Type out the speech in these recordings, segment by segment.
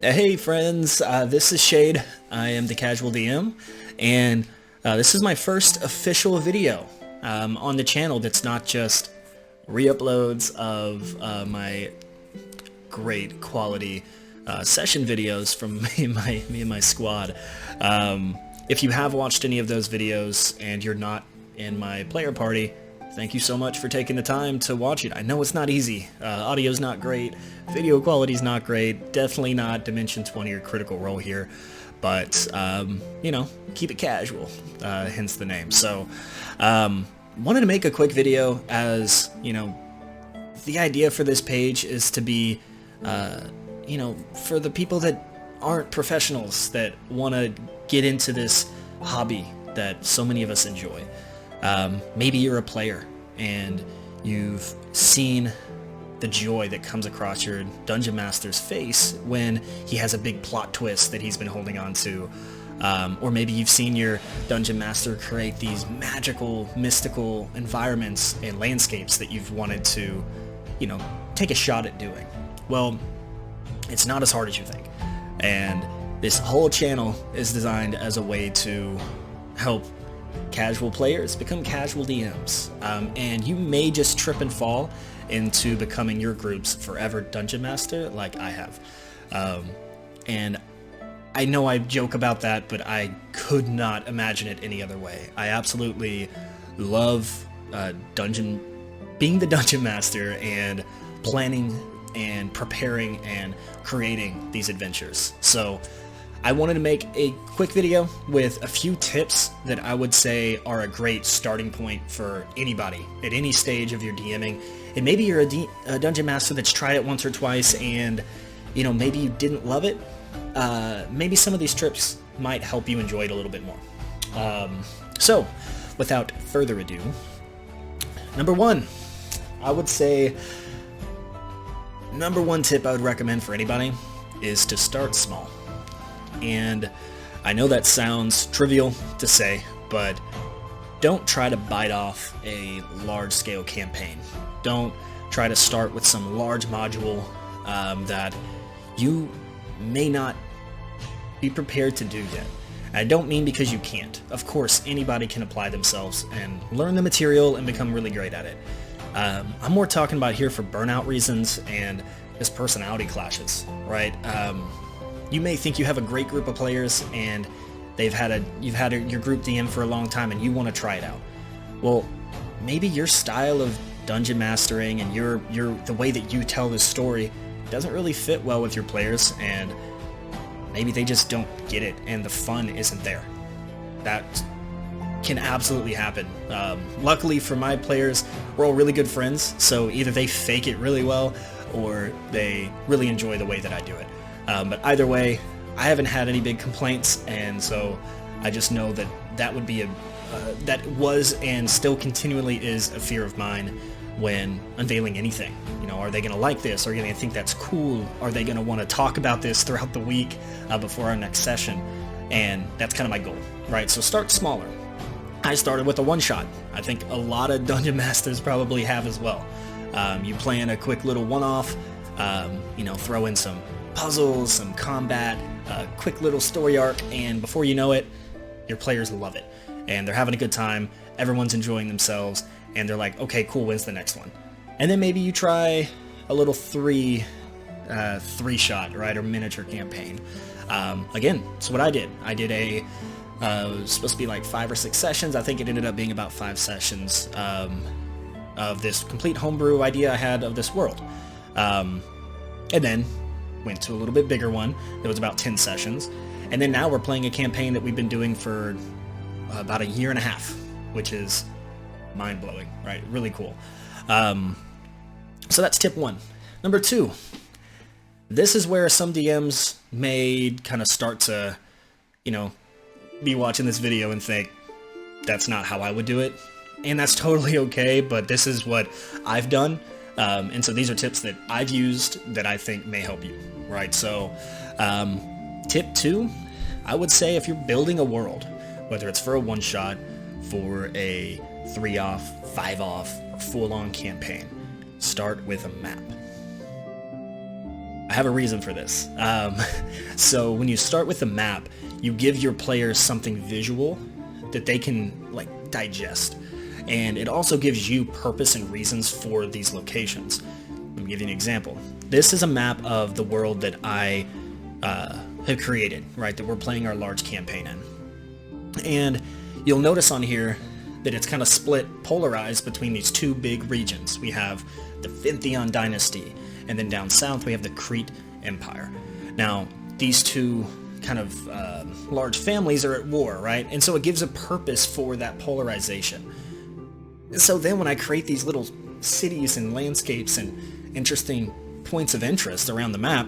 Hey friends, this is Shade. I am the Casual DM, and this is my first official video on the channel that's not just re-uploads of my great quality session videos from me and my squad. If you have watched any of those videos and you're not in my player party, thank you so much for taking the time to watch it. I know it's not easy. Audio's not great. Video quality's not great. Definitely not Dimension 20 or Critical Role here. But, you know, keep it casual, hence the name. So, wanted to make a quick video as, you know, the idea for this page is to be, you know, for the people that aren't professionals that want to get into this hobby that so many of us enjoy. Maybe you're a player and you've seen the joy that comes across your Dungeon Master's face when he has a big plot twist that he's been holding on to. Or maybe you've seen your Dungeon Master create these magical, mystical environments and landscapes that you've wanted to, you know, take a shot at doing. Well, it's not as hard as you think. And this whole channel is designed as a way to help casual players become casual DMs, and you may just trip and fall into becoming your group's forever Dungeon Master like I have. And I know I joke about that, but I could not imagine it any other way. I absolutely love being the Dungeon Master and planning and preparing and creating these adventures. So I wanted to make a quick video with a few tips that I would say are a great starting point for anybody at any stage of your DMing. And maybe you're a Dungeon Master that's tried it once or twice and, you know, maybe you didn't love it. Maybe some of these tips might help you enjoy it a little bit more. So, without further ado, number one, I would say, number one tip I would recommend for anybody is to start small. And I know that sounds trivial to say, but don't try to bite off a large-scale campaign. Don't try to start with some large module that you may not be prepared to do yet. I don't mean because you can't. Of course, anybody can apply themselves and learn the material and become really great at it. I'm more talking about here for burnout reasons and just personality clashes, right? You may think you have a great group of players and you've had your group DM for a long time and you want to try it out. Well, maybe your style of dungeon mastering and the way that you tell this story doesn't really fit well with your players, and maybe they just don't get it and the fun isn't there. That can absolutely happen. Luckily for my players, we're all really good friends, so either they fake it really well or they really enjoy the way that I do it. But either way, I haven't had any big complaints, and so I just know that that would be that was and still continually is a fear of mine when unveiling anything. You know, are they going to like this? Are they going to think that's cool? Are they going to want to talk about this throughout the week before our next session? And that's kind of my goal, right? So start smaller. I started with a one-shot. I think a lot of Dungeon Masters probably have as well. You plan a quick little one-off, you know, throw in some puzzles, some combat, a quick little story arc, and before you know it, your players love it. And they're having a good time, everyone's enjoying themselves, and they're like, okay, cool, when's the next one? And then maybe you try a little three-shot, right, or miniature campaign. Again, that's what I did. I did it was supposed to be like 5 or 6 sessions. I think it ended up being about 5 sessions of this complete homebrew idea I had of this world. And then went to a little bit bigger one that was about 10 sessions, and then now we're playing a campaign that we've been doing for about a year and a half, which is mind-blowing, right? Really cool. So that's tip 1. Number 2, this is where some DMs may kind of start to, you know, be watching this video and think, that's not how I would do it, and that's totally okay, but this is what I've done. And so these are tips that I've used that I think may help you, right? So tip 2, I would say if you're building a world, whether it's for a one-shot, for a 3-off, 5-off, or full-on campaign, start with a map. I have a reason for this. So when you start with a map, you give your players something visual that they can like digest. And it also gives you purpose and reasons for these locations. Let me give you an example. This is a map of the world that I have created, right, that we're playing our large campaign in. And you'll notice on here that it's kind of split, polarized between these two big regions. We have the Fintheon Dynasty, and then down south we have the Crete Empire. Now, these two kind of large families are at war, right? And so it gives a purpose for that polarization. So then when I create these little cities and landscapes and interesting points of interest around the map,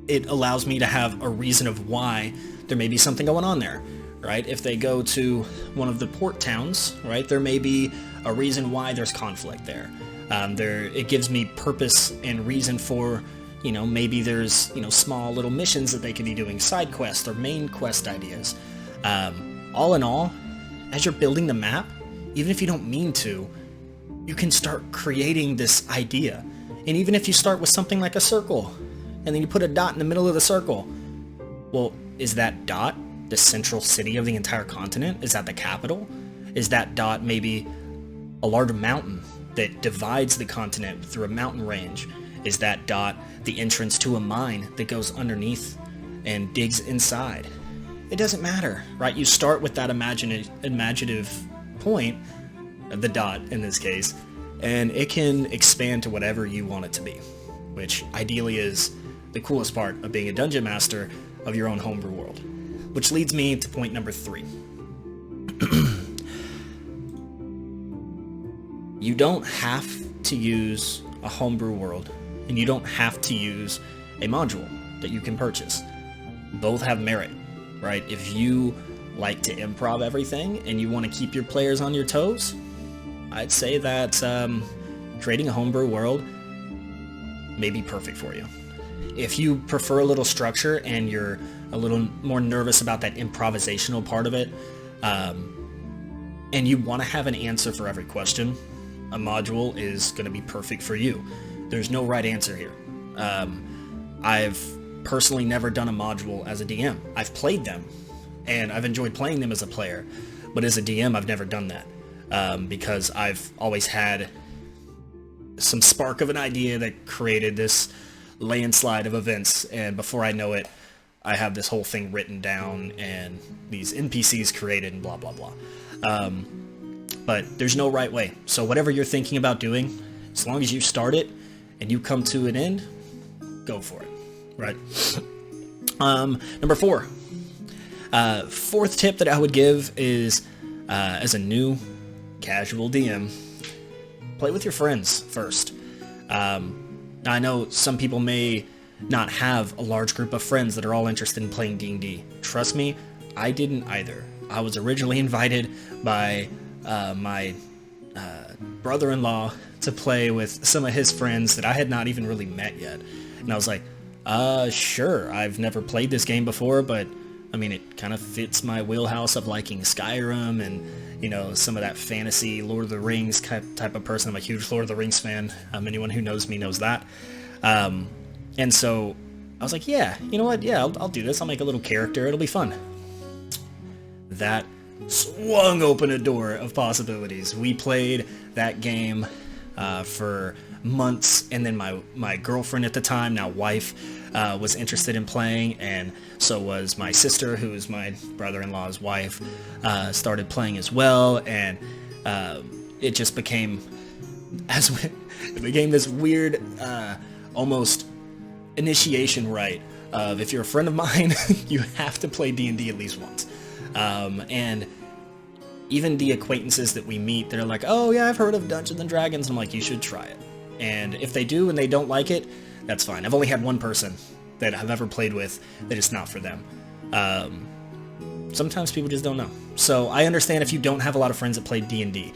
it allows me to have a reason of why there may be something going on there, right? If they go to one of the port towns, right, there may be a reason why there's conflict there. It gives me purpose and reason for, maybe there's, small little missions that they could be doing, side quests or main quest ideas. All in all, as you're building the map, even if you don't mean to, you can start creating this idea. And even if you start with something like a circle, and then you put a dot in the middle of the circle, well, is that dot the central city of the entire continent? Is that the capital? Is that dot maybe a large mountain that divides the continent through a mountain range? Is that dot the entrance to a mine that goes underneath and digs inside? It doesn't matter, right? You start with that imaginative point, the dot in this case, and it can expand to whatever you want it to be, which ideally is the coolest part of being a dungeon master of your own homebrew world. Which leads me to point number 3. You don't have to use a homebrew world, and you don't have to use a module that you can purchase. Both have merit, right? If you like to improv everything and you want to keep your players on your toes, I'd say that creating a homebrew world may be perfect for you. If you prefer a little structure and you're a little more nervous about that improvisational part of it, and you want to have an answer for every question, a module is going to be perfect for you. There's no right answer here. I've personally never done a module as a DM. I've played them, and I've enjoyed playing them as a player, but as a DM, I've never done that, because I've always had some spark of an idea that created this landslide of events, and before I know it, I have this whole thing written down and these NPCs created and blah blah blah. But there's no right way. So whatever you're thinking about doing, as long as you start it and you come to an end, go for it, right? Number 4. Fourth tip that I would give is, as a new casual DM, play with your friends first. Now, I know some people may not have a large group of friends that are all interested in playing D&D. Trust me, I didn't either. I was originally invited by my brother-in-law to play with some of his friends that I had not even really met yet. And I was like, sure, I've never played this game before, but I mean, it kind of fits my wheelhouse of liking Skyrim and, some of that fantasy Lord of the Rings type of person. I'm a huge Lord of the Rings fan. Anyone who knows me knows that. And so I was like, yeah, you know what? Yeah, I'll do this. I'll make a little character. It'll be fun. That swung open a door of possibilities. We played that game for months, and then my girlfriend at the time, now wife, was interested in playing, and so was my sister, who is my brother-in-law's wife, started playing as well, and it just became this weird, almost initiation rite of, if you're a friend of mine, you have to play D&D at least once. And even the acquaintances that we meet, they're like, oh yeah, I've heard of Dungeons and Dragons. I'm like, you should try it. And if they do and they don't like it, that's fine. I've only had one person that I've ever played with that it's not for them. Sometimes people just don't know. So I understand if you don't have a lot of friends that play D&D.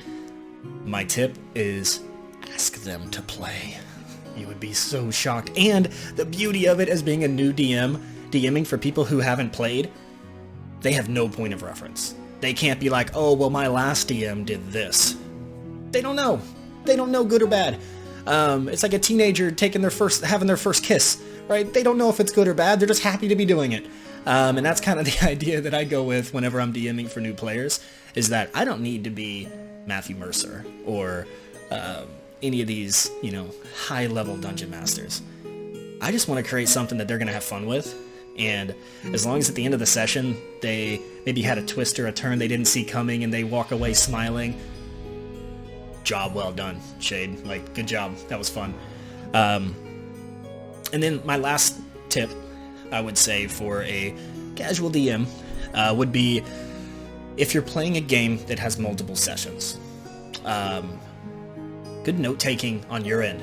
My tip is ask them to play. You would be so shocked. And the beauty of it as being a new DM, DMing for people who haven't played, they have no point of reference. They can't be like, oh, well, my last DM did this. They don't know. They don't know good or bad. It's like a teenager having their first kiss, right? They don't know if it's good or bad. They're just happy to be doing it. And that's kind of the idea that I go with whenever I'm DMing for new players, is that I don't need to be Matthew Mercer or any of these, high-level dungeon masters. I just want to create something that they're going to have fun with, and as long as at the end of the session they maybe had a twist or a turn they didn't see coming and they walk away smiling, job well done, Shade. Like, good job. That was fun. And then my last tip, I would say, for a casual DM would be, if you're playing a game that has multiple sessions, good note-taking on your end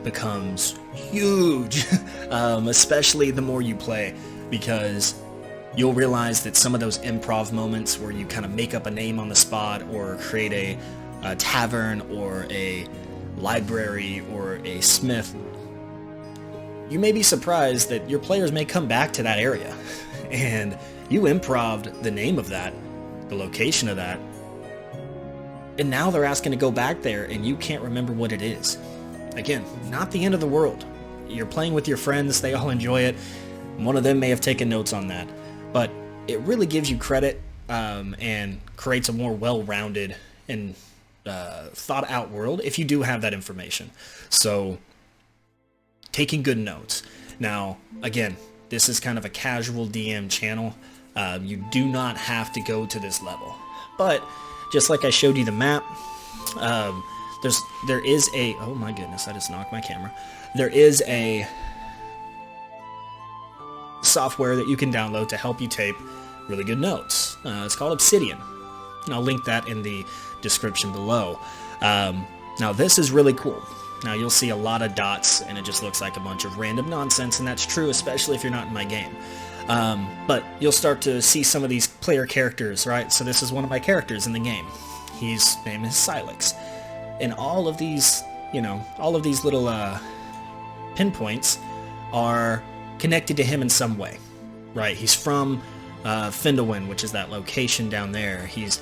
becomes huge, especially the more you play, because you'll realize that some of those improv moments where you kind of make up a name on the spot or create a tavern or a library or a smith, you may be surprised that your players may come back to that area, and you improv'd the name of that, the location of that, and now they're asking to go back there and you can't remember what it is. Again, not the end of the world. You're playing with your friends, they all enjoy it. One of them may have taken notes on that, but it really gives you credit and creates a more well-rounded and thought-out world if you do have that information. So, taking good notes. Now, again, this is kind of a casual DM channel. You do not have to go to this level. But, just like I showed you the map, there is a... Oh my goodness, I just knocked my camera. There is a software that you can download to help you tape really good notes. It's called Obsidian. And I'll link that in the description below. Now, this is really cool. Now, you'll see a lot of dots, and it just looks like a bunch of random nonsense, and that's true, especially if you're not in my game. But you'll start to see some of these player characters, right? So this is one of my characters in the game. His name is Silex. And all of these, all of these little pinpoints are connected to him in some way, right? He's from Findlewind, which is that location down there. He's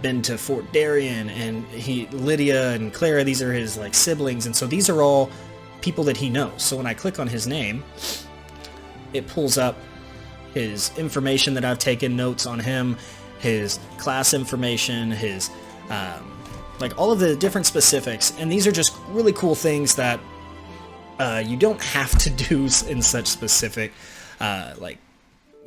been to Fort Darien, and Lydia and Clara, these are his siblings, and so these are all people that he knows. So when I click on his name, it pulls up his information that I've taken notes on him, his class information, his all of the different specifics, and these are just really cool things that you don't have to do in such specific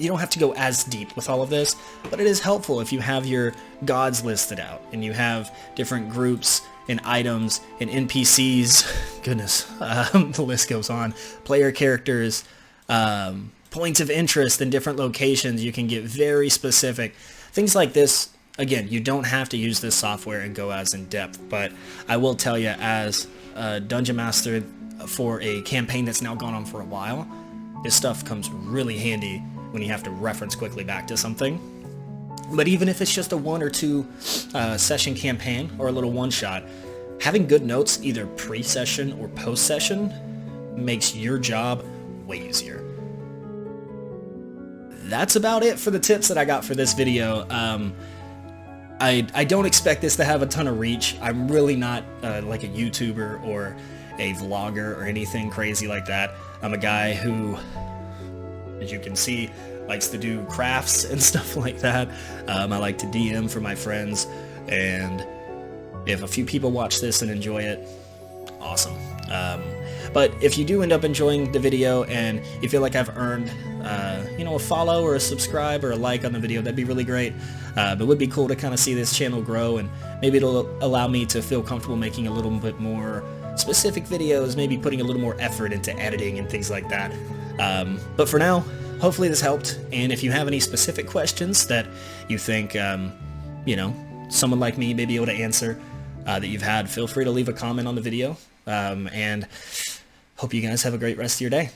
you don't have to go as deep with all of this, but it is helpful if you have your gods listed out, and you have different groups and items and NPCs, goodness, the list goes on, player characters, points of interest in different locations. You can get very specific. Things like this, again, you don't have to use this software and go as in depth, but I will tell you, as a Dungeon Master for a campaign that's now gone on for a while, this stuff comes really handy when you have to reference quickly back to something. But even if it's just a 1 or 2 session campaign or a little one-shot, having good notes either pre-session or post-session makes your job way easier. That's about it for the tips that I got for this video. I don't expect this to have a ton of reach. I'm really not like a YouTuber or a vlogger or anything crazy like that. I'm a guy who, as you can see, likes to do crafts and stuff like that. I like to DM for my friends, and if a few people watch this and enjoy it, awesome. But if you do end up enjoying the video and you feel like I've earned a follow or a subscribe or a like on the video, that'd be really great. It would be cool to kind of see this channel grow, and maybe it'll allow me to feel comfortable making a little bit more specific videos, maybe putting a little more effort into editing and things like that. But for now, hopefully this helped, and if you have any specific questions that you think, someone like me may be able to answer that you've had, feel free to leave a comment on the video, and hope you guys have a great rest of your day.